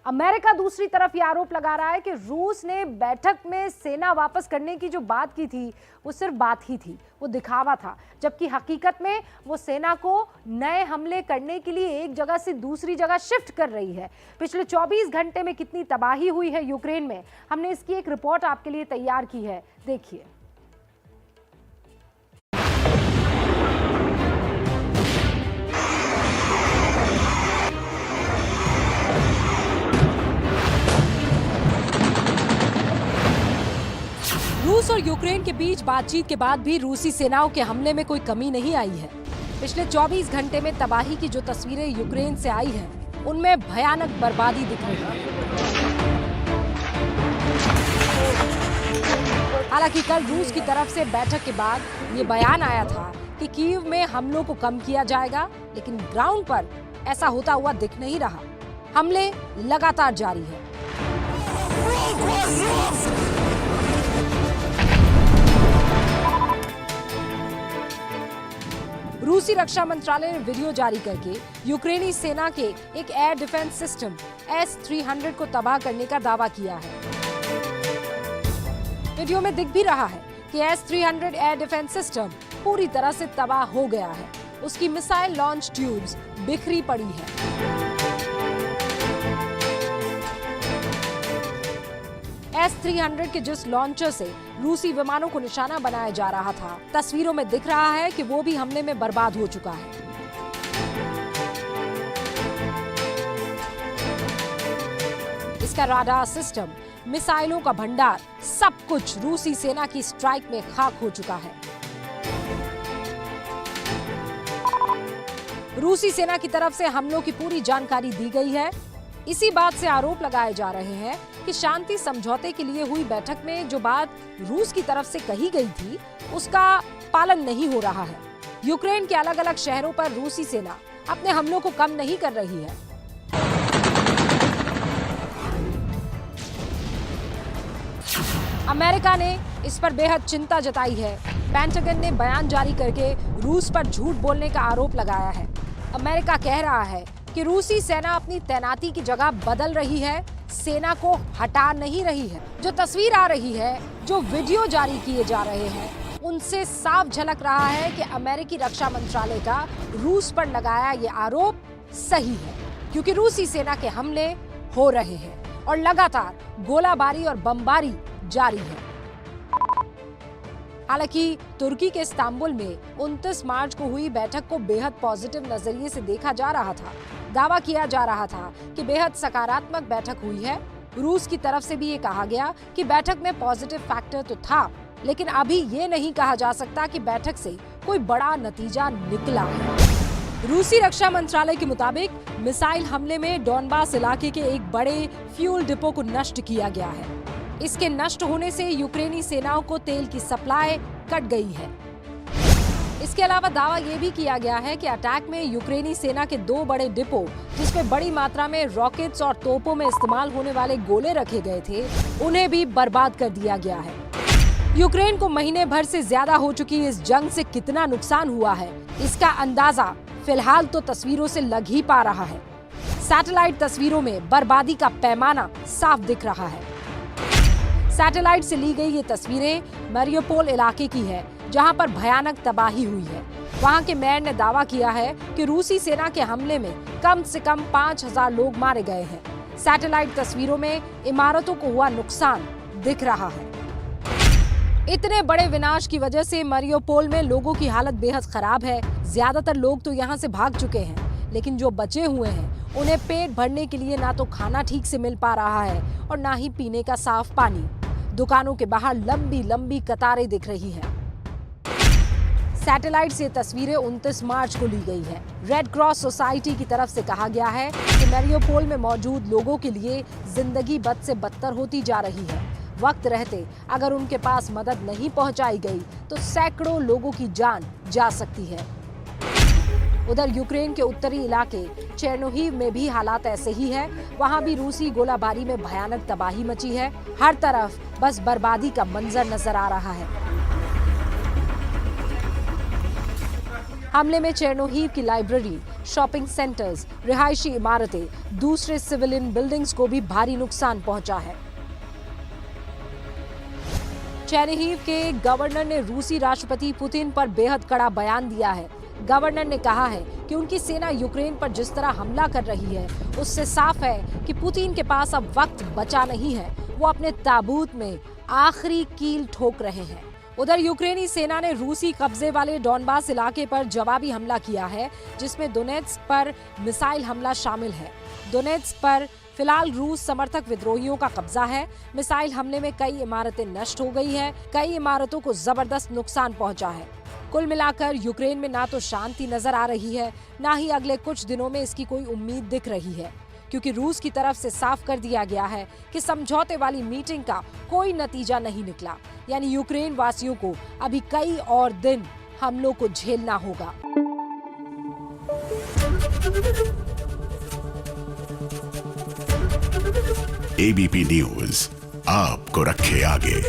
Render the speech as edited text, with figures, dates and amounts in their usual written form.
America दूसरी तरफ ये आरोप लगा रहा है कि रूस ने बैठक में सेना वापस करने की जो बात की थी वो सिर्फ बात ही थी, वो दिखावा था, जबकि हकीकत में वो सेना को नए हमले करने के लिए एक जगह से दूसरी जगह शिफ्ट कर रही है। पिछले 24 घंटे में कितनी तबाही हुई है यूक्रेन में, हमने इसकी एक रिपोर्ट आपके लिए तैयार की है, देखिए। रूस और यूक्रेन के बीच बातचीत के बाद भी रूसी सेनाओं के हमले में कोई कमी नहीं आई है। पिछले 24 घंटे में तबाही की जो तस्वीरें यूक्रेन से आई हैं, उनमें भयानक बर्बादी दिख रही है। हालांकि कल रूस की तरफ से बैठक के बाद ये बयान आया था कि कीव में हमलों को कम किया जाएगा, लेकिन ग्राउंड पर ऐसा होता हुआ दिख नहीं रहा। हमले लगातार जारी है। रूसी रक्षा मंत्रालय ने वीडियो जारी करके यूक्रेनी सेना के एक एयर डिफेंस सिस्टम S-300 को तबाह करने का दावा किया है। वीडियो में दिख भी रहा है कि S-300 एयर डिफेंस सिस्टम पूरी तरह से तबाह हो गया है। उसकी मिसाइल लॉन्च ट्यूब्स बिखरी पड़ी है। S-300 के जिस लॉन्चर से रूसी विमानों को निशाना बनाया जा रहा था, तस्वीरों में दिख रहा है कि वो भी हमले में बर्बाद हो चुका है। इसका राडार सिस्टम, मिसाइलों का भंडार, सब कुछ रूसी सेना की स्ट्राइक में खाक हो चुका है। रूसी सेना की तरफ से हमलों की पूरी जानकारी दी गई है। इसी बात से आरोप लगाए जा रहे हैं कि शांति समझौते के लिए हुई बैठक में जो बात रूस की तरफ से कही गई थी, उसका पालन नहीं हो रहा है। यूक्रेन के अलग अलग शहरों पर रूसी सेना अपने हमलों को कम नहीं कर रही है। अमेरिका ने इस पर बेहद चिंता जताई है। पेंटागन ने बयान जारी करके रूस पर झूठ बोलने का आरोप लगाया है। अमेरिका कह रहा है कि रूसी सेना अपनी तैनाती की जगह बदल रही है, सेना को हटा नहीं रही है। जो तस्वीर आ रही है, जो वीडियो जारी किए जा रहे हैं, उनसे साफ झलक रहा है कि अमेरिकी रक्षा मंत्रालय का रूस पर लगाया ये आरोप सही है, क्योंकि रूसी सेना के हमले हो रहे हैं और लगातार गोलाबारी और बमबारी जारी है। हालांकि तुर्की के इस्तांबुल में 29 मार्च को हुई बैठक को बेहद पॉजिटिव नजरिए से देखा जा रहा था। दावा किया जा रहा था कि बेहद सकारात्मक बैठक हुई है। रूस की तरफ से भी ये कहा गया कि बैठक में पॉजिटिव फैक्टर तो था, लेकिन अभी ये नहीं कहा जा सकता कि बैठक से कोई बड़ा नतीजा निकला है। रूसी रक्षा मंत्रालय के मुताबिक मिसाइल हमले में डॉनबास इलाके के एक बड़े फ्यूल डिपो को नष्ट किया गया है। इसके नष्ट होने से यूक्रेनी सेनाओं को तेल की सप्लाई कट गई है। इसके अलावा दावा यह भी किया गया है कि अटैक में यूक्रेनी सेना के 2 बड़े डिपो, जिसमें बड़ी मात्रा में रॉकेट्स और तोपों में इस्तेमाल होने वाले गोले रखे गए थे, उन्हें भी बर्बाद कर दिया गया है। यूक्रेन को महीने भर से ज्यादा हो चुकी इस जंग से कितना नुकसान हुआ है, इसका अंदाजा फिलहाल तो तस्वीरों से लग ही पा रहा है। सैटेलाइट तस्वीरों में बर्बादी का पैमाना साफ दिख रहा है। सैटेलाइट से ली गई ये तस्वीरें मारियोपोल इलाके की है, जहां पर भयानक तबाही हुई है। वहां के मेयर ने दावा किया है कि रूसी सेना के हमले में कम से कम 5000 लोग मारे गए हैं। सैटेलाइट तस्वीरों में इमारतों को हुआ नुकसान दिख रहा है। इतने बड़े विनाश की वजह से मारियोपोल में लोगों की हालत बेहद खराब है। ज्यादातर लोग तो यहां से भाग चुके हैं, लेकिन जो बचे हुए हैं उन्हें पेट भरने के लिए ना तो खाना ठीक से मिल पा रहा है और ना ही पीने का साफ पानी। दुकानों के बाहर लंबी लंबी कतारें दिख रही हैं। सैटेलाइट से तस्वीरें 29 मार्च को ली गई है। रेड क्रॉस सोसाइटी की तरफ से कहा गया है कि मारियोपोल में मौजूद लोगों के लिए जिंदगी बद से बदतर होती जा रही है। वक्त रहते अगर उनके पास मदद नहीं पहुंचाई गई तो सैकड़ों लोगों की जान जा सकती है। उधर यूक्रेन के उत्तरी इलाके चेर्नोहिव में भी हालात ऐसे ही है। वहां भी रूसी गोलाबारी में भयानक तबाही मची है। हर तरफ बस बर्बादी का मंजर नजर आ रहा है। हमले में चेर्नोहिव की लाइब्रेरी, शॉपिंग सेंटर्स, रिहायशी इमारतें, दूसरे सिविलियन बिल्डिंग्स को भी भारी नुकसान पहुंचा है। चेरनीहिव के गवर्नर ने रूसी राष्ट्रपति पुतिन पर बेहद कड़ा बयान दिया है। गवर्नर ने कहा है कि उनकी सेना यूक्रेन पर जिस तरह हमला कर रही है, उससे साफ है कि पुतिन के पास अब वक्त बचा नहीं है। वो अपने ताबूत में आखिरी कील ठोक रहे हैं। उधर यूक्रेनी सेना ने रूसी कब्जे वाले डॉनबास इलाके पर जवाबी हमला किया है, जिसमें दोनेत्स्क पर मिसाइल हमला शामिल है। दोनेत्स्क पर फिलहाल रूस समर्थक विद्रोहियों का कब्जा है। मिसाइल हमले में कई इमारतें नष्ट हो गई हैं, कई इमारतों को जबरदस्त नुकसान पहुंचा है। कुल मिलाकर यूक्रेन में ना तो शांति नजर आ रही है, ना ही अगले कुछ दिनों में इसकी कोई उम्मीद दिख रही है, क्योंकि रूस की तरफ से साफ कर दिया गया है कि समझौते वाली मीटिंग का कोई नतीजा नहीं निकला। यानी यूक्रेन वासियों को अभी कई और दिन हमलों को झेलना होगा। एबीपी न्यूज आपको रखे आगे।